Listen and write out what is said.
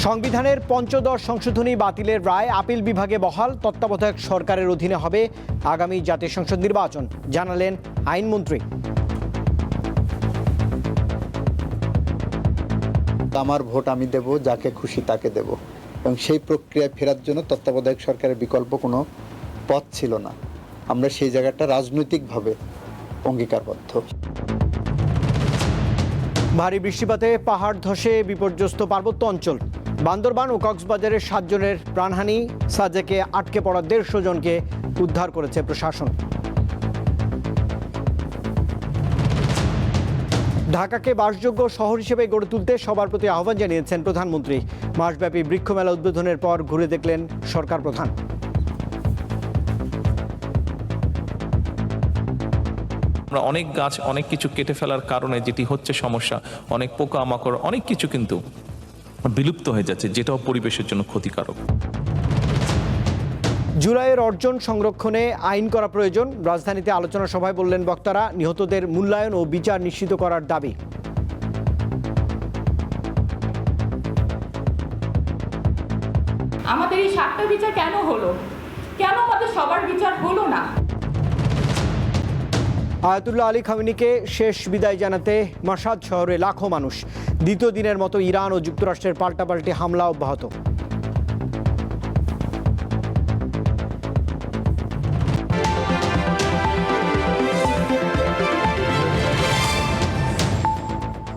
সংবিধানের পঞ্চদশ সংশোধনী বাতিলের রায় আপিল বিভাগে বহাল। তত্ত্বাবধায়ক সরকারের অধীনে হবে আগামী জাতীয় সংসদ নির্বাচন, জানালেন আইনমন্ত্রী। আমার ভোট আমি দেব, যাকে খুশি তাকে দেব, এবং সেই প্রক্রিয়ায় ফেরার জন্য তত্ত্বাবধায়ক সরকারের বিকল্প কোনো পথ ছিল না। আমরা সেই জায়গাটা রাজনৈতিকভাবে অঙ্গীকারবদ্ধ। ভারী বৃষ্টিপাতে পাহাড় ধসে বিপর্যস্ত পার্বত্য অঞ্চল। বান্দরবান ও কক্সবাজারের ৭ জনের প্রাণহানি। সাজেকে আটকে পড়া ১৫০ জনকে উদ্ধার করেছে প্রশাসন। ঢাকাকে বাসযোগ্য শহর হিসেবে গড়ে তুলতে সবার প্রতি আহ্বান জানিয়েছেন প্রধানমন্ত্রী। মাসব্যাপী বৃক্ষমেলা উদ্বোধনের পর ঘুরে দেখলেন সরকার প্রধান। আমরা অনেক গাছ অনেক কিছু কেটে ফেলার কারণে যেটি হচ্ছে সমস্যা, অনেক পোকামাকড় অনেক কিছু কিন্তু বিলুপ্ত হয়ে যাচ্ছে, যেটাও পরিবেশের জন্য ক্ষতিকারক। জুলাইয়ের অর্জন সংরক্ষণে আইন করা প্রয়োজন। রাজধানীতে আলোচনা সভায় বললেন বক্তারা। নিহতদের মূল্যায়ন ও বিচার নিশ্চিত করার দাবি। আমাদের এই 7টা বিচার কেন হলো? কেন আমাদের সবার বিচার হলো না? আয়াতুল্লাহ আলী খামেনিকে শেষ বিদায় জানাতে মাশহাদ শহরে লাখো মানুষ। দ্বিতীয় দিনের মতো ইরান ও যুক্তরাষ্ট্রের পাল্টাপাল্টি হামলা অব্যাহত।